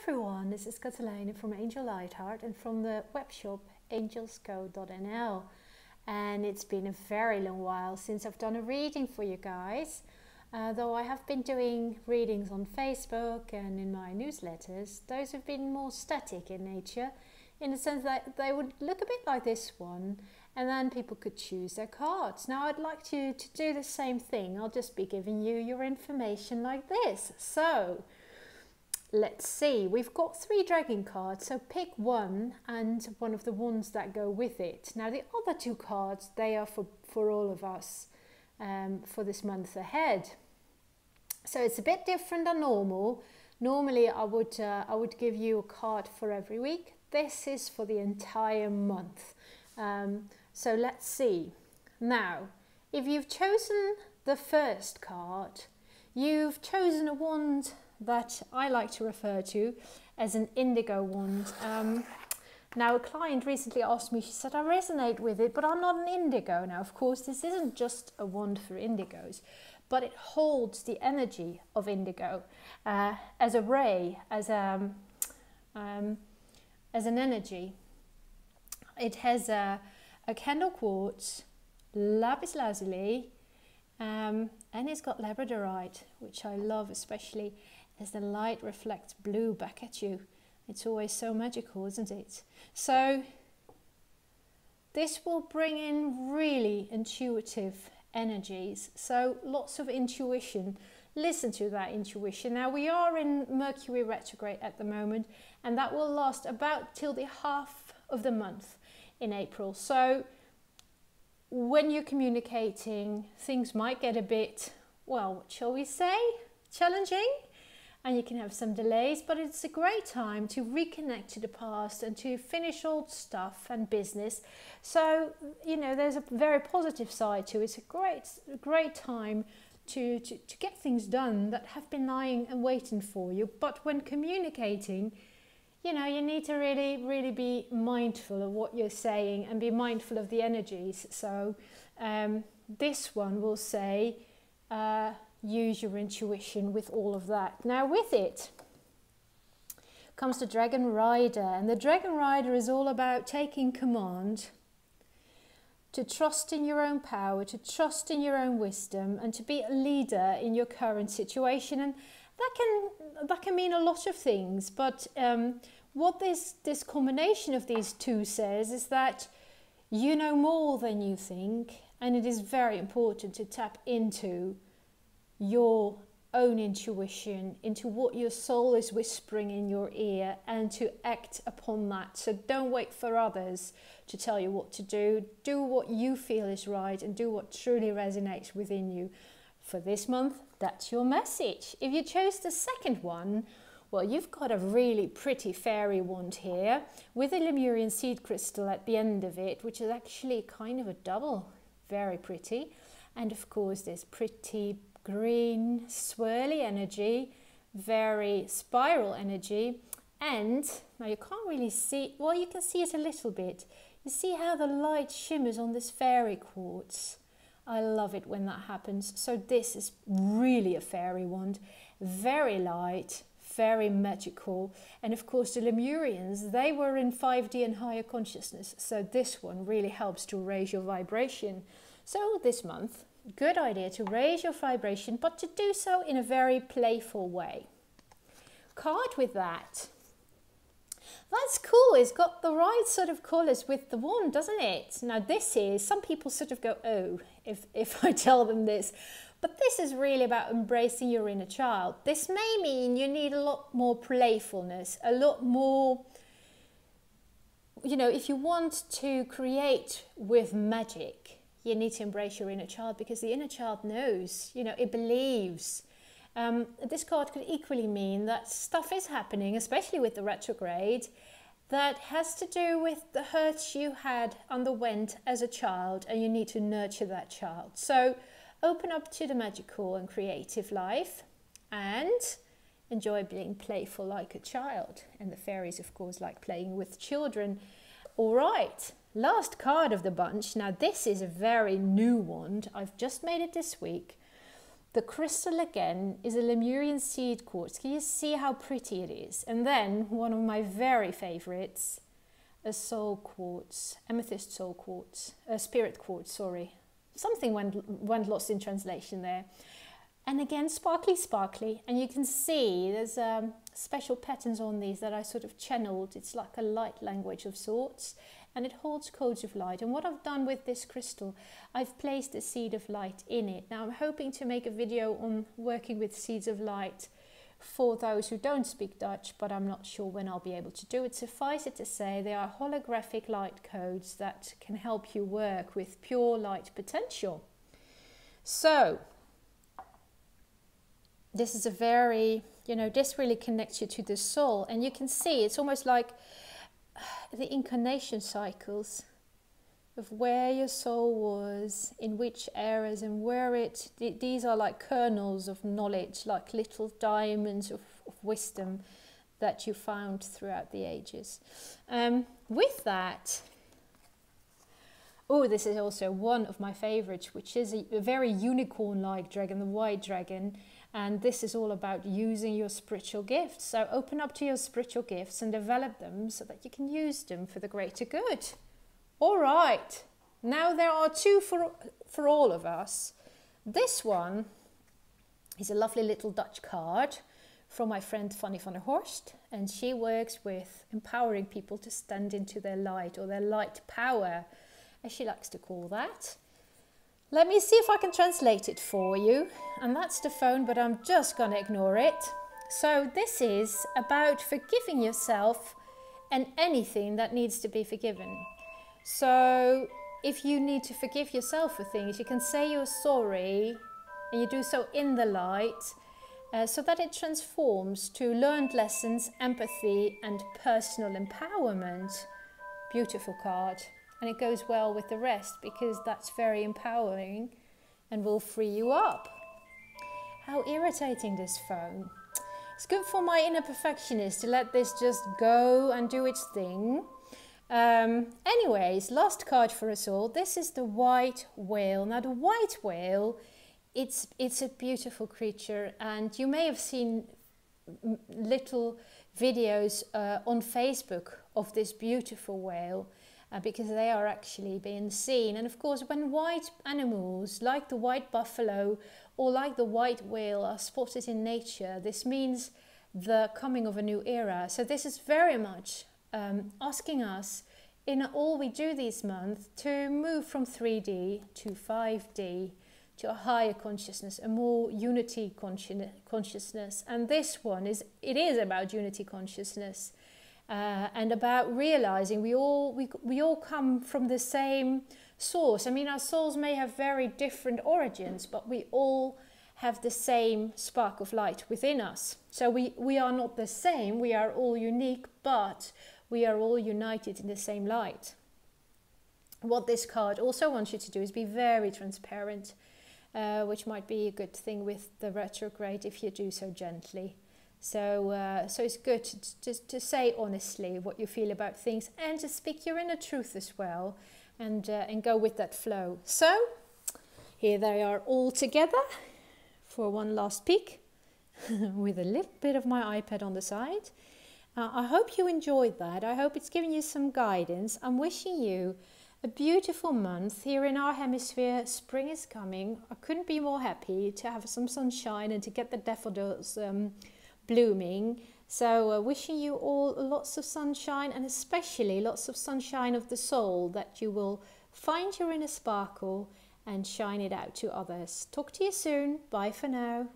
everyone, this is Cathelijne from Angel Lightheart and from the webshop angelsco.nl, and it's been a very long while since I've done a reading for you guys, though I have been doing readings on Facebook and in my newsletters. Those have been more static in nature, in the sense that they would look a bit like this one, and then people could choose their cards. Now I'd like to do the same thing. I'll just be giving you your information like this. So let's see, we've got 3 dragon cards, so pick one and one of the ones that go with it. Now the other 2 cards, they are for all of us for this month ahead. So it's a bit different than normal. Normally I would give you a card for every week. This is for the entire month. So let's see. Now, if you've chosen the first card, you've chosen a wand that I like to refer to as an indigo wand. Now, a client recently asked me, she said, I resonate with it, but I'm not an indigo. Now, of course, this isn't just a wand for indigos, but it holds the energy of indigo as a ray, as an energy. It has a candle quartz, lapis lazuli, and it's got labradorite, which I love, especially as the light reflects blue back at you. It's always so magical, isn't it? So this will bring in really intuitive energies. So lots of intuition. Listen to that intuition. Now we are in Mercury retrograde at the moment, and that will last about till the half of the month in April. So when you're communicating, things might get a bit, well, what shall we say, challenging, and you can have some delays, but it's a great time to reconnect to the past and to finish old stuff and business. So, you know, there's a very positive side to it. It's a great time to get things done that have been lying and waiting for you. But when communicating, you know, you need to really be mindful of what you're saying and be mindful of the energies. So this one will say, use your intuition with all of that. Now with it comes the Dragon Rider, and the Dragon Rider is all about taking command, to trust in your own power, to trust in your own wisdom, and to be a leader in your current situation. And that can mean a lot of things, but what this combination of these two says is that you know more than you think, and it is very important to tap into your own intuition, into what your soul is whispering in your ear, and to act upon that. So don't wait for others to tell you what to do. Do what you feel is right, and do what truly resonates within you. For this month, that's your message. If you chose the second one, well, you've got a really pretty fairy wand here with a Lemurian seed crystal at the end of it, which is actually kind of a double. Very pretty. And of course, there's pretty green swirly energy, very spiral energy. And now you can't really see, well, you can see it a little bit. You see how the light shimmers on this fairy quartz. I love it when that happens. So this is really a fairy wand, very light, very magical. And of course the Lemurians, they were in 5D and higher consciousness. So this one really helps to raise your vibration. So this month, good idea to raise your vibration, but to do so in a very playful way. Card with that. That's cool. It's got the right sort of colours with the wand, doesn't it? Now this is, some people sort of go, oh, if I tell them this. But this is really about embracing your inner child. This may mean you need a lot more playfulness, a lot more, you know, if you want to create with magic, you need to embrace your inner child, because the inner child knows, you know, it believes. This card could equally mean that stuff is happening, especially with the retrograde, that has to do with the hurts you had underwent as a child, and you need to nurture that child. So open up to the magical and creative life and enjoy being playful like a child. And the fairies, of course, like playing with children. All right, last card of the bunch. Now this is a very new wand. I've just made it this week. The crystal again is a Lemurian seed quartz. Can you see how pretty it is? And then one of my very favorites, a soul quartz, amethyst soul quartz, spirit quartz, sorry. Something went lost in translation there. And again, sparkly, sparkly. And you can see there's special patterns on these that I sort of channeled. It's like a light language of sorts. And it holds codes of light. And what I've done with this crystal, I've placed a seed of light in it. Now I'm hoping to make a video on working with seeds of light for those who don't speak Dutch, but I'm not sure when I'll be able to do it. Suffice it to say, they are holographic light codes that can help you work with pure light potential. So this is a very, this really connects you to the soul. And you can see it's almost like the incarnation cycles of where your soul was, in which eras, and where these are like kernels of knowledge, like little diamonds of wisdom that you found throughout the ages. With that, this is also one of my favorites, which is a very unicorn-like dragon, the white dragon. And this is all about using your spiritual gifts. So open up to your spiritual gifts and develop them so that you can use them for the greater good. All right. Now there are two for all of us. This one is a lovely little Dutch card from my friend Fanny van der Horst. And she works with empowering people to stand into their light, or their light power, as she likes to call that. Let me see if I can translate it for you. And that's the phone, but I'm just going to ignore it. So this is about forgiving yourself and anything that needs to be forgiven. So if you need to forgive yourself for things, you can say you're sorry, and you do so in the light, so that it transforms to learned lessons, empathy, and personal empowerment. Beautiful card. And it goes well with the rest because that's very empowering and will free you up. How irritating, this phone. It's good for my inner perfectionist to let this just go and do its thing. Anyways, last card for us all. This is the white whale. Now the white whale, it's a beautiful creature, and you may have seen little videos on Facebook of this beautiful whale. Because they are actually being seen. And of course, when white animals like the white buffalo or like the white whale are spotted in nature, this means the coming of a new era. So this is very much asking us in all we do this month to move from 3D to 5D, to a higher consciousness, a more unity consciousness. And this one is about unity consciousness. And about realizing we all come from the same source. I mean, our souls may have very different origins, but we all have the same spark of light within us. So we are not the same, we are all unique, but we are all united in the same light. What this card also wants you to do is be very transparent, which might be a good thing with the retrograde if you do so gently. So it's good to say honestly what you feel about things, and to speak your inner truth as well, and go with that flow. So here they are all together for one last peek with a little bit of my iPad on the side. I hope you enjoyed that. I hope it's given you some guidance. I'm wishing you a beautiful month. Here in our hemisphere, spring is coming. I couldn't be more happy to have some sunshine and to get the daffodils blooming. So wishing you all lots of sunshine, and especially lots of sunshine of the soul, that you will find your inner sparkle and shine it out to others. Talk to you soon. Bye for now.